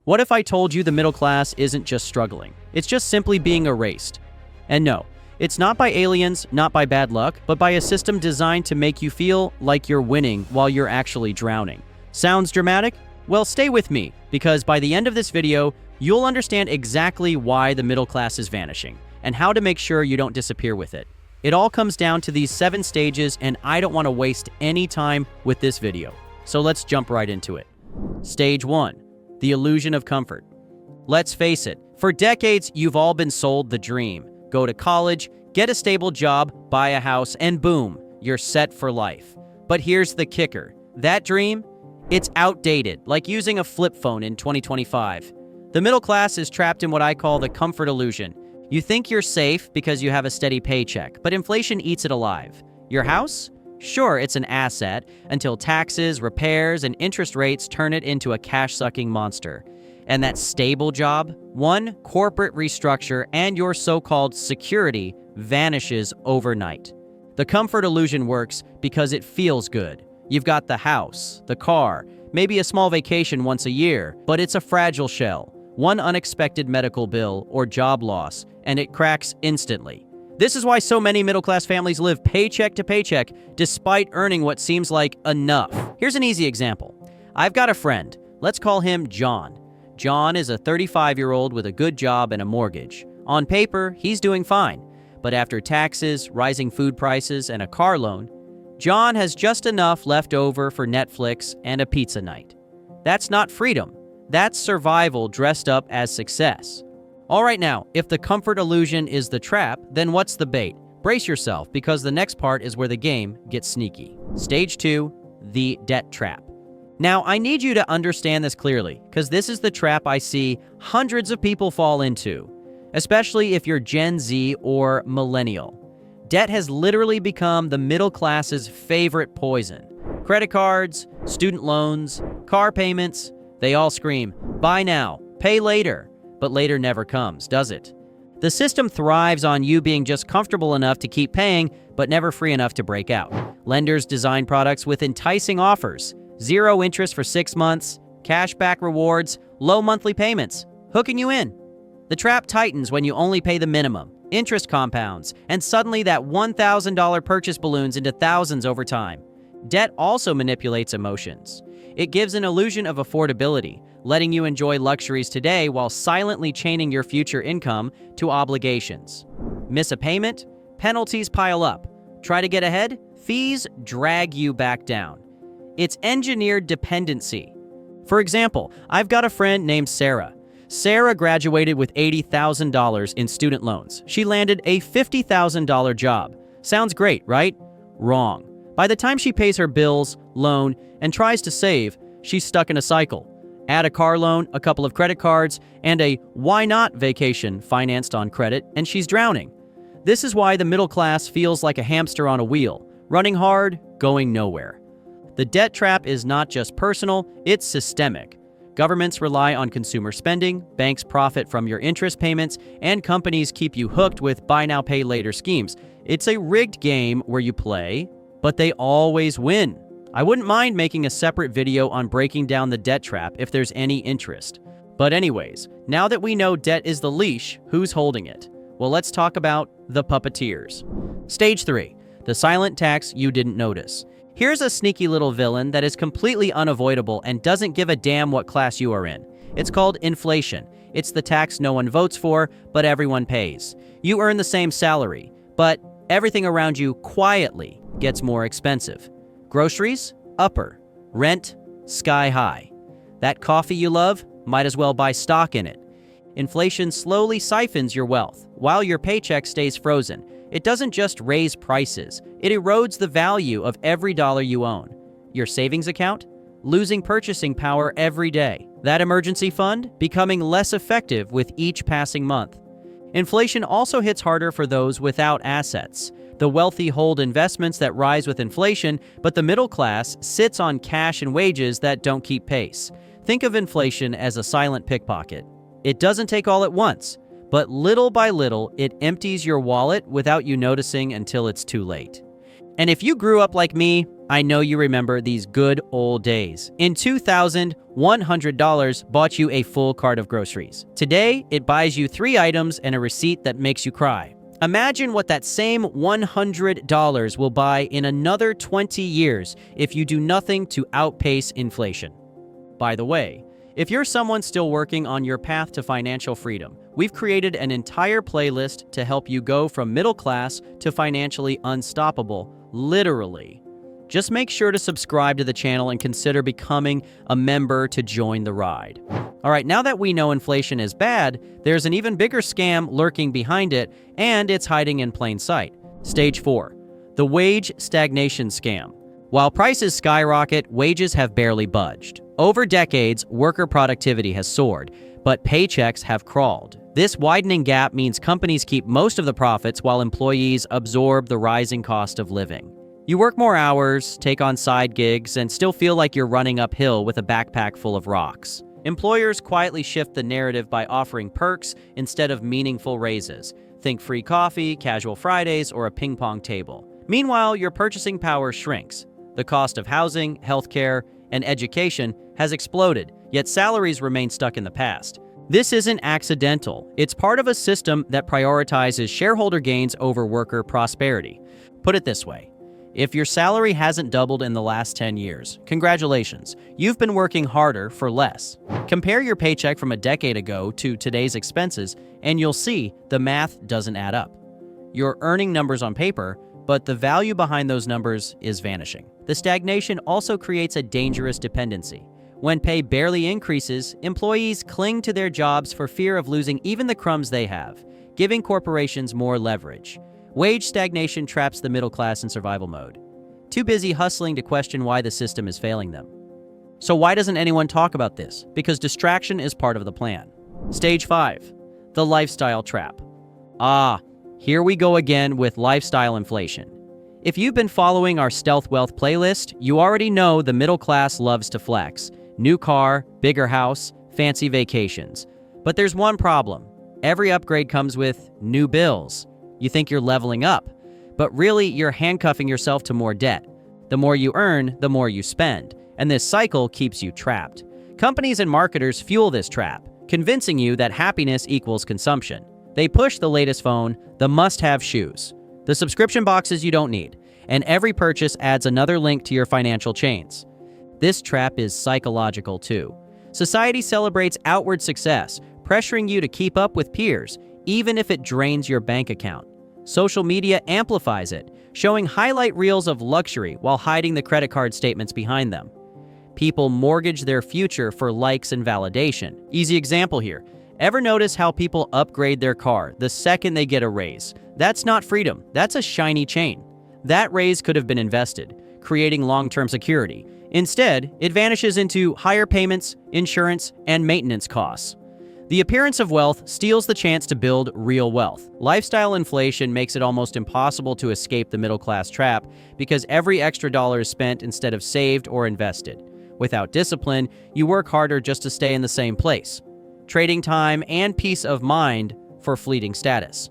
What if I told you the middle class isn't just struggling? It's just simply being erased. And no, it's not by aliens, not by bad luck, but by a system designed to make you feel like you're winning while you're actually drowning. Sounds dramatic? Well, stay with me, because by the end of this video, you'll understand exactly why the middle class is vanishing, and how to make sure you don't disappear with it. It all comes down to these 7 stages, and I don't want to waste any time with this video. So let's jump right into it. Stage 1. The illusion of comfort. Let's face it, for decades, you've all been sold the dream. Go to college, get a stable job, buy a house, and boom, you're set for life. But here's the kicker. That dream? It's outdated, like using a flip phone in 2025. The middle class is trapped in what I call the comfort illusion. You think you're safe because you have a steady paycheck, but inflation eats it alive. Your house? Sure, it's an asset, until taxes, repairs, and interest rates turn it into a cash-sucking monster. And that stable job, one corporate restructure, and your so-called security vanishes overnight. The comfort illusion works because it feels good. You've got the house, the car, maybe a small vacation once a year, but it's a fragile shell. One unexpected medical bill or job loss, and it cracks instantly. This is why so many middle-class families live paycheck to paycheck despite earning what seems like enough. Here's an easy example. I've got a friend. Let's call him John. John is a 35-year-old with a good job and a mortgage. On paper, he's doing fine. But after taxes, rising food prices, and a car loan, John has just enough left over for Netflix and a pizza night. That's not freedom. That's survival dressed up as success. All right, now, if the comfort illusion is the trap, then what's the bait? Brace yourself, because the next part is where the game gets sneaky. Stage 2, the debt trap. Now, I need you to understand this clearly, because this is the trap I see hundreds of people fall into, especially if you're Gen Z or millennial. Debt has literally become the middle class's favorite poison. Credit cards, student loans, car payments, they all scream, buy now, pay later. But later never comes, does it? The system thrives on you being just comfortable enough to keep paying, but never free enough to break out. Lenders design products with enticing offers, 0 interest for 6 months, cashback rewards, low monthly payments, hooking you in. The trap tightens when you only pay the minimum, interest compounds, and suddenly that $1,000 purchase balloons into thousands over time. Debt also manipulates emotions. It gives an illusion of affordability, letting you enjoy luxuries today while silently chaining your future income to obligations. Miss a payment? Penalties pile up. Try to get ahead? Fees drag you back down. It's engineered dependency. For example, I've got a friend named Sarah. Sarah graduated with $80,000 in student loans. She landed a $50,000 job. Sounds great, right? Wrong. By the time she pays her bills, loan, and tries to save, she's stuck in a cycle. Add a car loan, a couple of credit cards, and a why not vacation financed on credit, and she's drowning. This is why the middle class feels like a hamster on a wheel, running hard, going nowhere. The debt trap is not just personal, it's systemic. Governments rely on consumer spending, banks profit from your interest payments, and companies keep you hooked with buy now, pay later schemes. It's a rigged game where you play, but they always win. I wouldn't mind making a separate video on breaking down the debt trap if there's any interest. But anyways, now that we know debt is the leash, who's holding it? Well, let's talk about the puppeteers. Stage 3, the silent tax you didn't notice. Here's a sneaky little villain that is completely unavoidable and doesn't give a damn what class you are in. It's called inflation. It's the tax no one votes for, but everyone pays. You earn the same salary, but everything around you quietly gets more expensive. Groceries? Upper. Rent? Sky high. That coffee you love? Might as well buy stock in it. Inflation slowly siphons your wealth, while your paycheck stays frozen. It doesn't just raise prices, it erodes the value of every dollar you own. Your savings account? Losing purchasing power every day. That emergency fund? Becoming less effective with each passing month. Inflation also hits harder for those without assets. The wealthy hold investments that rise with inflation, but the middle class sits on cash and wages that don't keep pace. Think of inflation as a silent pickpocket. It doesn't take all at once, but little by little, it empties your wallet without you noticing until it's too late. And if you grew up like me, I know you remember these good old days. In 2000, $100 bought you a full cart of groceries. Today, it buys you 3 items and a receipt that makes you cry. Imagine what that same $100 will buy in another 20 years if you do nothing to outpace inflation. By the way, if you're someone still working on your path to financial freedom, we've created an entire playlist to help you go from middle class to financially unstoppable, literally. Just make sure to subscribe to the channel and consider becoming a member to join the ride. All right, now that we know inflation is bad, there's an even bigger scam lurking behind it, and it's hiding in plain sight. Stage 4, the wage stagnation scam. While prices skyrocket, wages have barely budged. Over decades, worker productivity has soared, but paychecks have crawled. This widening gap means companies keep most of the profits while employees absorb the rising cost of living. You work more hours, take on side gigs, and still feel like you're running uphill with a backpack full of rocks. Employers quietly shift the narrative by offering perks instead of meaningful raises. Think free coffee, casual Fridays, or a ping pong table. Meanwhile, your purchasing power shrinks. The cost of housing, healthcare, and education has exploded, yet salaries remain stuck in the past. This isn't accidental. It's part of a system that prioritizes shareholder gains over worker prosperity. Put it this way. If your salary hasn't doubled in the last 10 years, congratulations, you've been working harder for less. Compare your paycheck from a decade ago to today's expenses, and you'll see the math doesn't add up. You're earning numbers on paper, but the value behind those numbers is vanishing. The stagnation also creates a dangerous dependency. When pay barely increases, employees cling to their jobs for fear of losing even the crumbs they have, giving corporations more leverage. Wage stagnation traps the middle class in survival mode, too busy hustling to question why the system is failing them. So why doesn't anyone talk about this? Because distraction is part of the plan. Stage 5, the lifestyle trap. Here we go again with lifestyle inflation. If you've been following our Stealth Wealth playlist, you already know the middle class loves to flex. New car, bigger house, fancy vacations. But there's one problem. Every upgrade comes with new bills. You think you're leveling up, but really you're handcuffing yourself to more debt. The more you earn, the more you spend, and this cycle keeps you trapped. Companies and marketers fuel this trap, convincing you that happiness equals consumption. They push the latest phone, the must-have shoes, the subscription boxes you don't need, and every purchase adds another link to your financial chains. This trap is psychological too. Society celebrates outward success, pressuring you to keep up with peers, even if it drains your bank account. Social media amplifies it, showing highlight reels of luxury while hiding the credit card statements behind them. People mortgage their future for likes and validation. Easy example here. Ever notice how people upgrade their car the second they get a raise? That's not freedom, that's a shiny chain. That raise could have been invested, creating long-term security. Instead, it vanishes into higher payments, insurance, and maintenance costs. The appearance of wealth steals the chance to build real wealth. Lifestyle inflation makes it almost impossible to escape the middle-class trap because every extra dollar is spent instead of saved or invested. Without discipline, you work harder just to stay in the same place, trading time and peace of mind for fleeting status.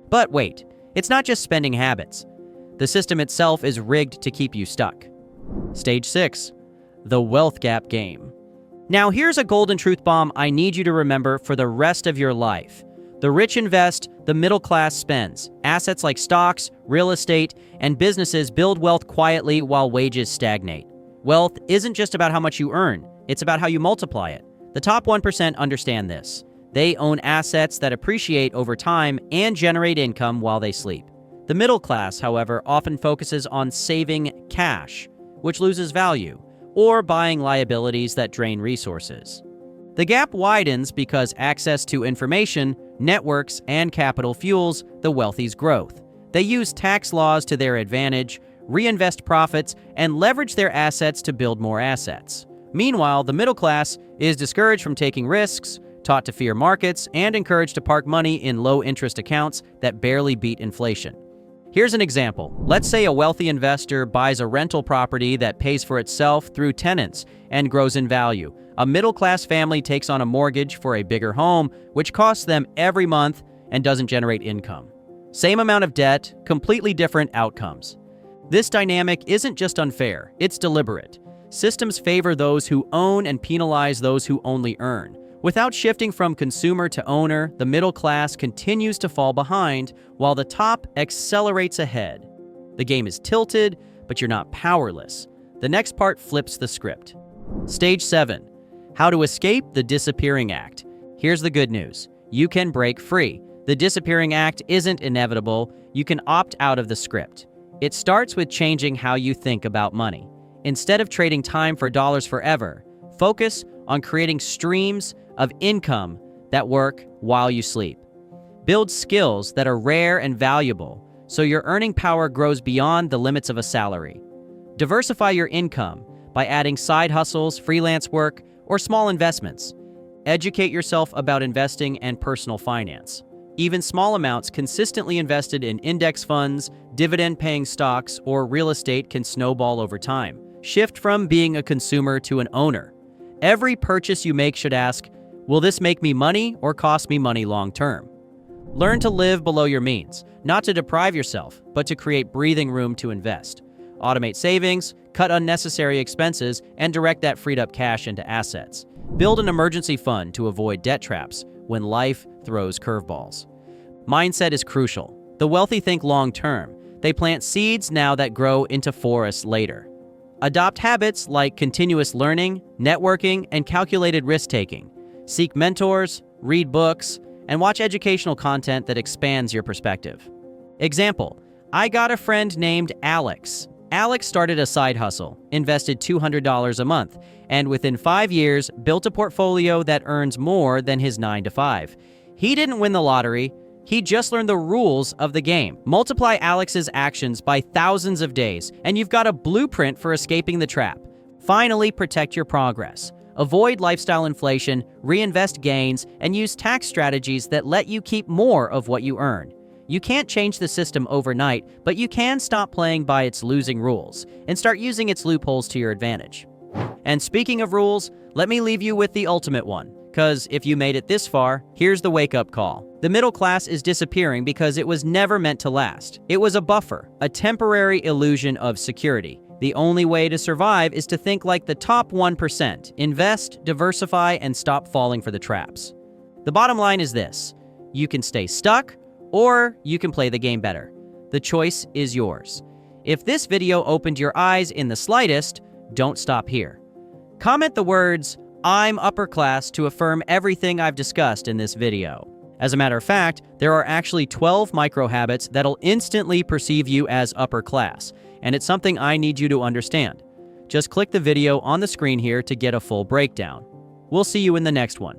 But wait, it's not just spending habits. The system itself is rigged to keep you stuck. Stage 6, the wealth gap game. Now here's a golden truth bomb I need you to remember for the rest of your life. The rich invest, the middle class spends. Assets like stocks, real estate, and businesses build wealth quietly while wages stagnate. Wealth isn't just about how much you earn, it's about how you multiply it. The top 1% understand this. They own assets that appreciate over time and generate income while they sleep. The middle class, however, often focuses on saving cash, which loses value, or buying liabilities that drain resources. The gap widens because access to information, networks, and capital fuels the wealthy's growth. They use tax laws to their advantage, reinvest profits, and leverage their assets to build more assets. Meanwhile, the middle class is discouraged from taking risks, taught to fear markets, and encouraged to park money in low-interest accounts that barely beat inflation. Here's an example. Let's say a wealthy investor buys a rental property that pays for itself through tenants and grows in value. A middle-class family takes on a mortgage for a bigger home, which costs them every month and doesn't generate income. Same amount of debt, completely different outcomes. This dynamic isn't just unfair, it's deliberate. Systems favor those who own and penalize those who only earn. Without shifting from consumer to owner, the middle class continues to fall behind while the top accelerates ahead. The game is tilted, but you're not powerless. The next part flips the script. Stage 7. How to escape the disappearing act. Here's the good news. You can break free. The disappearing act isn't inevitable. You can opt out of the script. It starts with changing how you think about money. Instead of trading time for dollars forever, focus on creating streams of income that work while you sleep. Build skills that are rare and valuable so your earning power grows beyond the limits of a salary. Diversify your income by adding side hustles, freelance work, or small investments. Educate yourself about investing and personal finance. Even small amounts consistently invested in index funds, dividend-paying stocks, or real estate can snowball over time. Shift from being a consumer to an owner. Every purchase you make should ask, will this make me money or cost me money long term? Learn to live below your means, not to deprive yourself, but to create breathing room to invest. Automate savings, cut unnecessary expenses, and direct that freed up cash into assets. Build an emergency fund to avoid debt traps when life throws curveballs. Mindset is crucial. The wealthy think long term. They plant seeds now that grow into forests later. Adopt habits like continuous learning, networking, and calculated risk-taking. Seek mentors, read books, and watch educational content that expands your perspective. Example, I got a friend named Alex. Alex started a side hustle, invested $200 a month, and within 5 years, built a portfolio that earns more than his 9-to-5. He didn't win the lottery. He just learned the rules of the game. Multiply Alex's actions by thousands of days, and you've got a blueprint for escaping the trap. Finally, protect your progress. Avoid lifestyle inflation, reinvest gains, and use tax strategies that let you keep more of what you earn. You can't change the system overnight, but you can stop playing by its losing rules and start using its loopholes to your advantage. And speaking of rules, let me leave you with the ultimate one. Because if you made it this far, here's the wake-up call. The middle class is disappearing because it was never meant to last. It was a buffer, a temporary illusion of security. The only way to survive is to think like the top 1%. Invest, diversify, and stop falling for the traps. The bottom line is this. You can stay stuck, or you can play the game better. The choice is yours. If this video opened your eyes in the slightest, don't stop here. Comment the words, I'm upper class, to affirm everything I've discussed in this video. As a matter of fact, there are actually 12 micro habits that'll instantly perceive you as upper class, and it's something I need you to understand. Just click the video on the screen here to get a full breakdown. We'll see you in the next one.